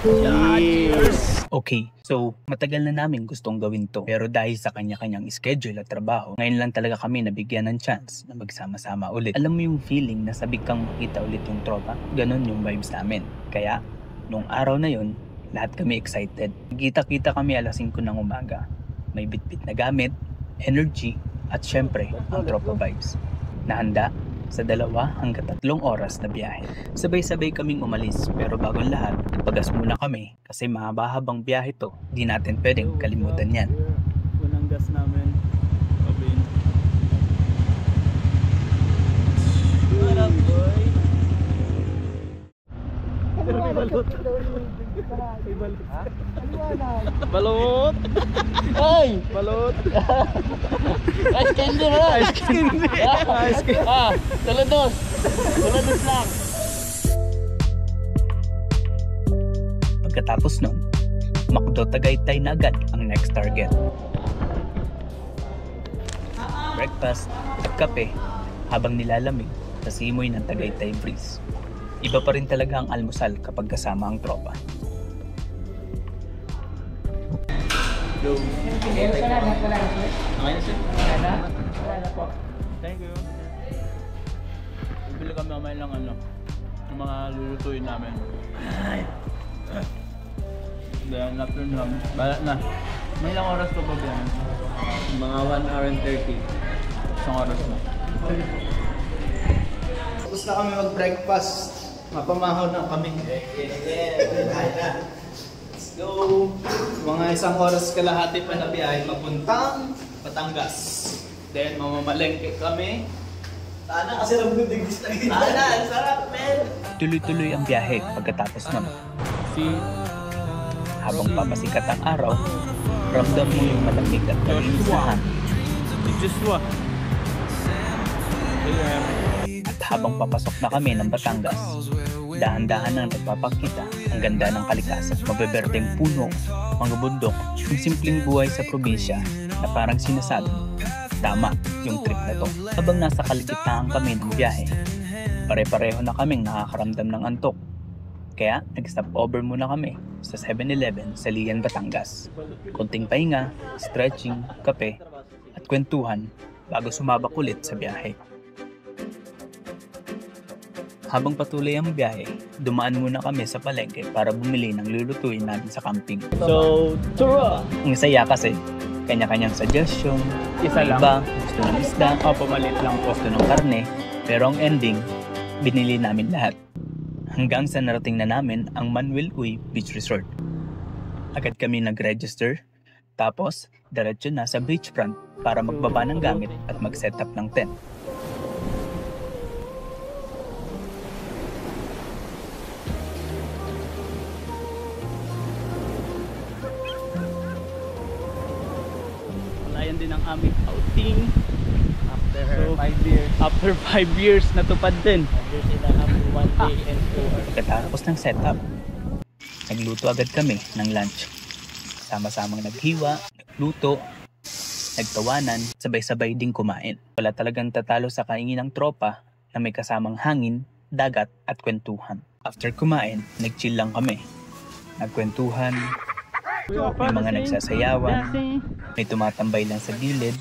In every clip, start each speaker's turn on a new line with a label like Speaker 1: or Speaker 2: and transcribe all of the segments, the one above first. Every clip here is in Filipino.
Speaker 1: Cheers!
Speaker 2: Okay, so matagal na namin gustong gawin to, pero dahil sa kanya-kanyang schedule at trabaho, ngayon lang talaga kami nabigyan ng chance na magsama-sama ulit. Alam mo yung feeling na sabik kang makita ulit yung tropa? Ganon yung vibes namin. Kaya, nung araw na yun, lahat kami excited. Kita-kita kami alas 5 ng umaga. May bitbit na gamit, energy, at syempre, ang tropa vibes. Nahanda sa 2 hanggang 3 oras na biyahe. Sabay-sabay kaming umalis, pero bago lahat, nagpagas muna kami kasi mahaba-habang biyahe to. Di natin pwedeng kalimutan yan.
Speaker 1: Unang gas namin. Kabin. What up, boy? Balot. Balot. Ay! Balot.
Speaker 3: Ice candy na lang!
Speaker 1: Ice candy! Ice candy!
Speaker 3: Talados! Talados lang!
Speaker 2: Pagkatapos nun, Macdo Tagaytay na agad ang next target. Breakfast at kape habang nilalamig sa simoy ng Tagaytay breeze. Iba pa rin talaga ang almusal kapag kasama ang tropa.
Speaker 1: Go!
Speaker 3: Okay na sir?
Speaker 1: Thank you. Bibili kami mamaya ng ano, ng mga lulutuin namin. Then after nun, balat na. May ilang oras pa ba yan?
Speaker 3: Mga 1 hour and 30.
Speaker 1: Isang oras na.
Speaker 4: Tapos na kami mag-breakfast. Mapamahaw na kami. Let's go! Mga 1 oras kalahati pa na biyahe papuntang Batangas. Then mamamalengke kami. Sana kasi nagbudigis na yun. Sana! Ang sarap, men!
Speaker 2: Tuloy-tuloy ang biyahe pagkatapos nun. Habang papasikat ang araw, ramdam mo yung malamig at malinis na hangin.
Speaker 1: Joshua.
Speaker 2: At habang papasok na kami ng Batangas, dahan-dahan na nagpapakita ang ganda ng kalikasan. Mabeberdeng puno, mga bundok, yung simpleng buhay sa probinsya na parang sinasabi, tama yung trip na to. Habang nasa kaligitnaan kami ng biyahe, pare-pareho na kaming nakakaramdam ng antok. Kaya nag-stop over muna kami sa 7-Eleven sa Lian, Batangas. Konting pahinga, stretching, kape, at kwentuhan bago sumabak ulit sa biyahe. Habang patuloy ang biyahe, dumaan muna kami sa palengke para bumili ng lulutuin namin sa camping.
Speaker 1: So, tara!
Speaker 2: Ang saya kasi, kanya-kanyang suggestion,
Speaker 1: Isa lang.
Speaker 2: iba, gusto ng isda,
Speaker 1: O, pumalit lang po.
Speaker 2: gusto ng karne, pero ang ending, binili namin lahat. Hanggang sa narating na namin ang Manuel Uy Beach Resort. Agad kami nag-register, tapos diretso na sa beachfront para magbaba ng gamit at mag-set up ng tent.
Speaker 1: Malayan din ang aming outing.
Speaker 3: After
Speaker 1: So,
Speaker 3: 5 years.
Speaker 1: After 5 years, natupad din.
Speaker 3: 5 years and a half, 1 day and 2 hours.
Speaker 2: Pagkatapos ng setup, nagluto agad kami ng lunch. Sama-samang naghiwa, nagluto, nagtawanan, sabay-sabay ding kumain. Wala talagang tatalo sa kaingin ng tropa na may kasamang hangin, dagat at kwentuhan. After kumain, nag-chill lang kami. Nagkwentuhan, may mga nagsasayawan, may tumatambay lang sa gilid.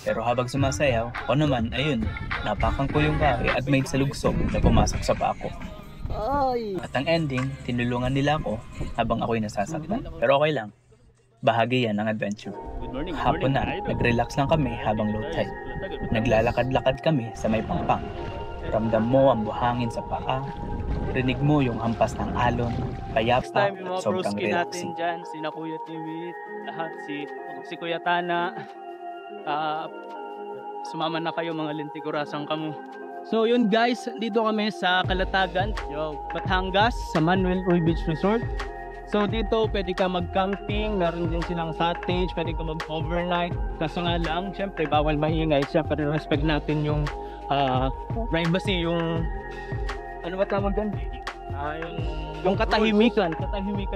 Speaker 2: Pero habang sumasayaw, ako naman, ayun, napakan ko yung kahoy at may salugsog na pumasok sa pako. At ang ending, tinulungan nila ako habang ako'y nasasaktan. Pero okay lang, bahagi yan ng adventure. Hapon na, nag-relax lang kami habang low tide. Naglalakad-lakad kami sa may pangpang. Ramdam mo ang buhangin sa paa, rinig mo yung hampas ng alon,
Speaker 1: Next
Speaker 2: payapa
Speaker 1: time, yung
Speaker 2: at
Speaker 1: mga
Speaker 2: sobrang
Speaker 1: broski natin
Speaker 2: relaxing.
Speaker 1: dyan, sina Kuya TV, lahat, si Kuya Tana, sumama na kayo mga lintigurasang kamo. So yun guys, dito kami sa Kalatagan, Batangas, sa Manuel Uy Beach Resort. So dito pwede ka mag-camping, meron din silang cottage, pwede ka mag-overnight. Kaso nga lang, syempre bawal maingay, syempre respect natin yung privacy, yung ano ba tawag doon? Yung katahimikan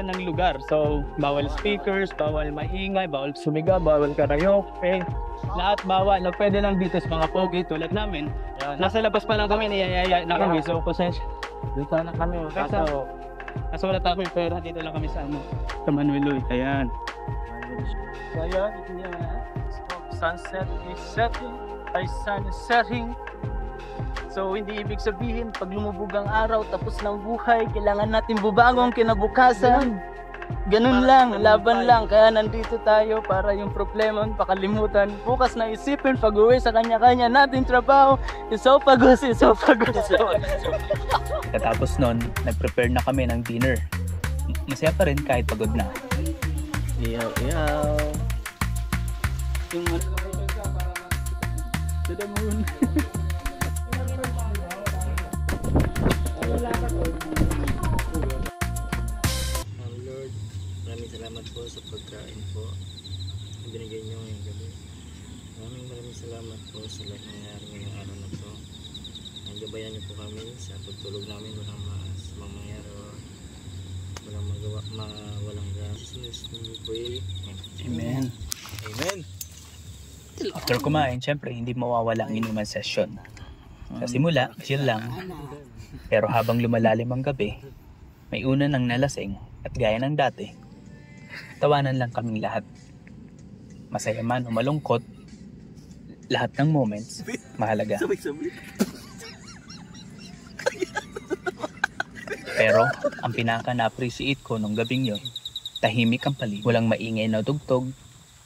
Speaker 1: ng lugar. So bawal speakers, bawal maingay, bawal sumigaw, bawal karaoke. Lahat bawal. Pwede lang dito sa mga pogi tulad namin. Nasa labas pa lang kami, niyayaya na kami. So
Speaker 3: Doon sana kami. Kaso,
Speaker 1: Kaso wala tayo yung pera, dito lang kami sa sa Manuel Uy. Ayan. So ayan, ito niya. Sunset is setting. Ay sun is setting. So hindi ibig sabihin pag lumubog ang araw tapos ng buhay, kailangan natin bubagong kinabukasan. Ganun lang, laban lang. Kaya nandito tayo para yung problema pakalimutan. Bukas na isipin pag-uwi sa kanya-kanya nating trabaho. Isopagos.
Speaker 2: Katapos nun, nag-prepare na kami ng dinner. Masaya pa rin kahit pagod na.
Speaker 3: Iyaw.
Speaker 1: Yung to the moon.
Speaker 3: Lord, maraming salamat po sa pagkain po na binigay niyo ngayong gabi. Maraming salamat po sa lahat ng nangyari ngayong araw na to. Nagabayan niyo po kami sa pagtulog namin, walang masamang mangyari o walang magawa, walang Jesus name we pray.
Speaker 2: Amen.
Speaker 3: Amen.
Speaker 2: After kumain, syempre hindi mawawala ang inuman session. Sa simula, chill lang. Pero habang lumalalim ang gabi, may una ng nalasing at gaya ng dati, tawanan lang kaming lahat. Masaya man o malungkot, lahat ng moments mahalaga. Pero ang pinaka na-appreciate ko nung gabing yon, tahimik ang paligid. Walang maingay na tugtog,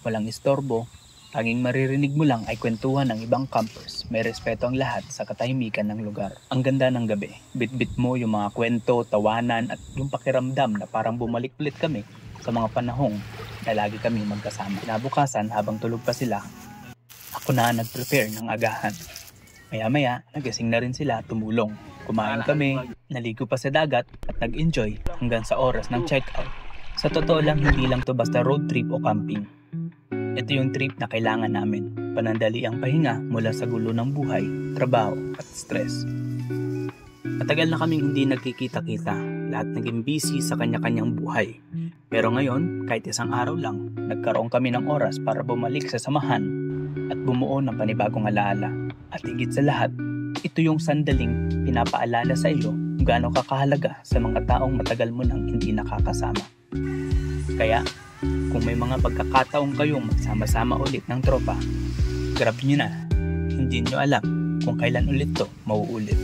Speaker 2: walang istorbo. Tanging maririnig mo lang ay kwentuhan ng ibang campers. May respeto ang lahat sa katahimikan ng lugar. Ang ganda ng gabi. Bit-bit mo yung mga kwento, tawanan at yung pakiramdam na parang bumalik ulit kami sa mga panahong na lagi kami magkasama. Kinabukasan habang tulog pa sila, ako na nag-prepare ng agahan. Maya-maya, nagising na rin sila tumulong. Kumain kami, naligo pa sa dagat at nag-enjoy hanggang sa oras ng check-out. Sa totoo lang, hindi lang to basta road trip o camping. Ito yung trip na kailangan namin. Panandali ang pahinga mula sa gulo ng buhay, trabaho at stress. Matagal na kaming hindi nagkikita-kita. Lahat naging busy sa kanya-kanyang buhay. Pero ngayon, kahit isang araw lang, nagkaroon kami ng oras para bumalik sa samahan at bumuo ng panibagong alaala. At higit sa lahat, ito yung sandaling pinapaalala sa iyo kung gaano kakahalaga sa mga taong matagal mo nang hindi nakakasama. Kaya, kung may mga pagkakataong kayong magsama-sama ulit ng tropa, grab nyo na. Hindi nyo alam kung kailan ulit to mauulit.